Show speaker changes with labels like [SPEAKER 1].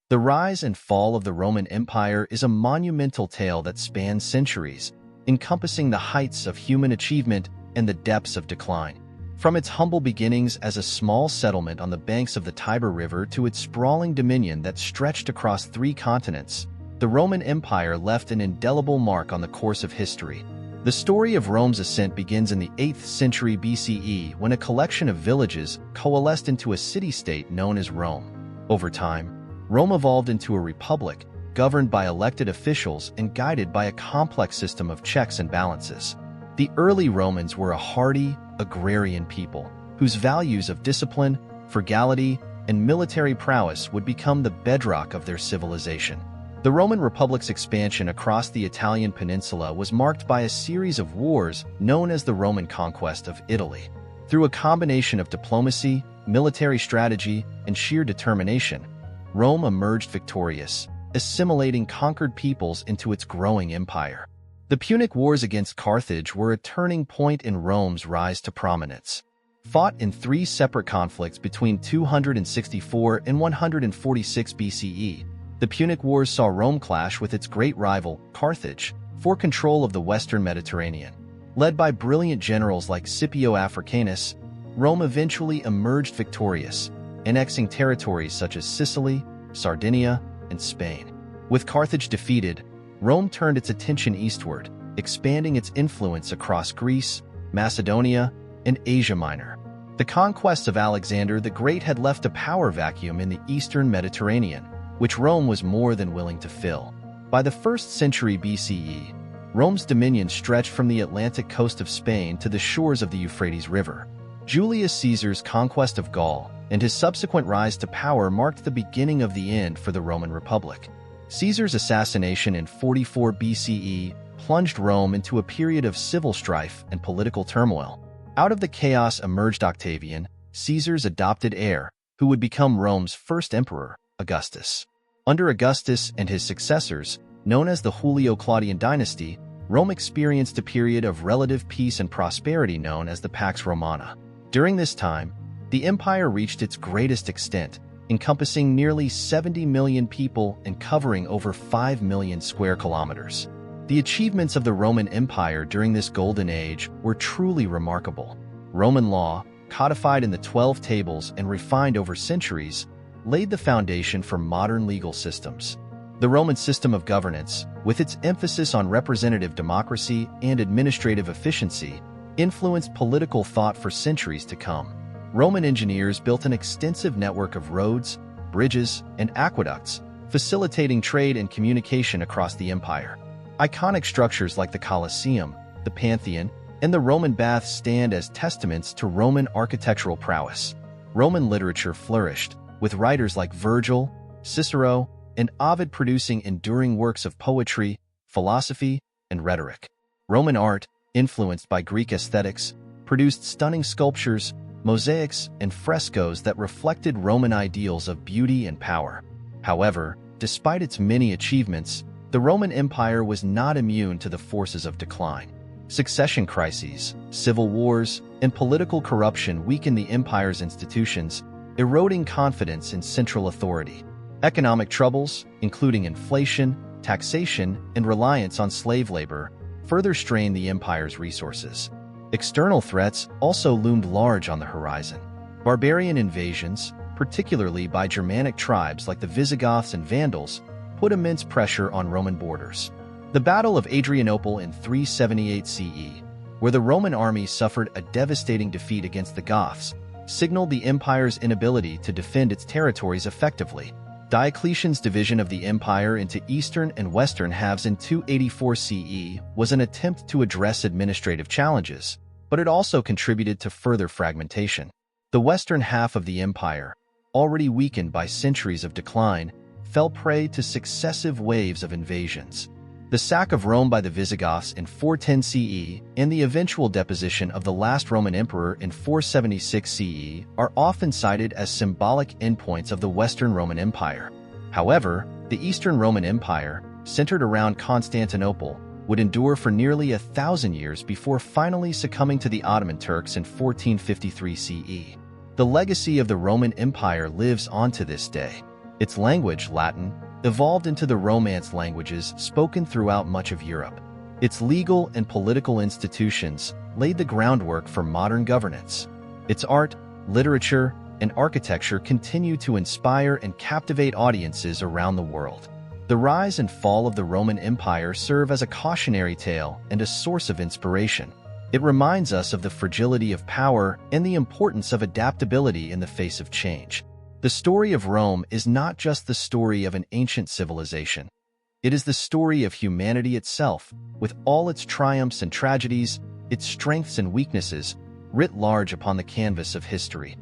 [SPEAKER 1] The rise and fall of the Roman Empire is a monumental tale that spans centuries, encompassing the heights of human achievement and the depths of decline. From its humble beginnings as a small settlement on the banks of the Tiber River to its sprawling dominion that stretched across 3 continents, the Roman Empire left an indelible mark on the course of history. The story of Rome's ascent begins in the 8th century BCE when a collection of villages coalesced into a city-state known as Rome. Over time, Rome evolved into a republic, governed by elected officials and guided by a complex system of checks and balances. The early Romans were a hardy, agrarian people, whose values of discipline, frugality, and military prowess would become the bedrock of their civilization. The Roman Republic's expansion across the Italian peninsula was marked by a series of wars known as the Roman conquest of Italy. Through a combination of diplomacy, military strategy, and sheer determination, Rome emerged victorious, assimilating conquered peoples into its growing empire. The Punic Wars against Carthage were a turning point in Rome's rise to prominence. Fought in 3 separate conflicts between 264 and 146 BCE, the Punic Wars saw Rome clash with its great rival, Carthage, for control of the western Mediterranean. Led by brilliant generals like Scipio Africanus, Rome eventually emerged victorious, annexing territories such as Sicily, Sardinia, and Spain. With Carthage defeated, Rome turned its attention eastward, expanding its influence across Greece, Macedonia, and Asia Minor. The conquests of Alexander the Great had left a power vacuum in the eastern Mediterranean, which Rome was more than willing to fill. By the 1st century BCE, Rome's dominion stretched from the Atlantic coast of Spain to the shores of the Euphrates River. Julius Caesar's conquest of Gaul and his subsequent rise to power marked the beginning of the end for the Roman Republic. Caesar's assassination in 44 BCE plunged Rome into a period of civil strife and political turmoil. Out of the chaos emerged Octavian, Caesar's adopted heir, who would become Rome's first emperor, Augustus. Under Augustus and his successors, known as the Julio-Claudian dynasty, Rome experienced a period of relative peace and prosperity known as the Pax Romana. During this time, the empire reached its greatest extent, encompassing nearly 70 million people and covering over 5 million square kilometers. The achievements of the Roman Empire during this golden age were truly remarkable. Roman law, codified in the 12 Tables and refined over centuries, laid the foundation for modern legal systems. The Roman system of governance, with its emphasis on representative democracy and administrative efficiency, influenced political thought for centuries to come. Roman engineers built an extensive network of roads, bridges, and aqueducts, facilitating trade and communication across the empire. Iconic structures like the Colosseum, the Pantheon, and the Roman baths stand as testaments to Roman architectural prowess. Roman literature flourished, with writers like Virgil, Cicero, and Ovid producing enduring works of poetry, philosophy, and rhetoric. Roman art, influenced by Greek aesthetics, produced stunning sculptures, mosaics, and frescoes that reflected Roman ideals of beauty and power. However, despite its many achievements, the Roman Empire was not immune to the forces of decline. Succession crises, civil wars, and political corruption weakened the empire's institutions, eroding confidence in central authority. Economic troubles, including inflation, taxation, and reliance on slave labor, further strained the empire's resources. External threats also loomed large on the horizon. Barbarian invasions, particularly by Germanic tribes like the Visigoths and Vandals, put immense pressure on Roman borders. The Battle of Adrianople in 378 CE, where the Roman army suffered a devastating defeat against the Goths, signaled the empire's inability to defend its territories effectively. Diocletian's division of the empire into eastern and western halves in 284 CE was an attempt to address administrative challenges, but it also contributed to further fragmentation. The western half of the empire, already weakened by centuries of decline, fell prey to successive waves of invasions. The sack of Rome by the Visigoths in 410 CE and the eventual deposition of the last Roman emperor in 476 CE are often cited as symbolic endpoints of the Western Roman Empire. However, the Eastern Roman Empire, centered around Constantinople, would endure for nearly 1,000 years before finally succumbing to the Ottoman Turks in 1453 CE. The legacy of the Roman Empire lives on to this day. Its language, Latin, evolved into the Romance languages spoken throughout much of Europe. Its legal and political institutions laid the groundwork for modern governance. Its art, literature, and architecture continue to inspire and captivate audiences around the world. The rise and fall of the Roman Empire serve as a cautionary tale and a source of inspiration. It reminds us of the fragility of power and the importance of adaptability in the face of change. The story of Rome is not just the story of an ancient civilization. It is the story of humanity itself, with all its triumphs and tragedies, its strengths and weaknesses, writ large upon the canvas of history.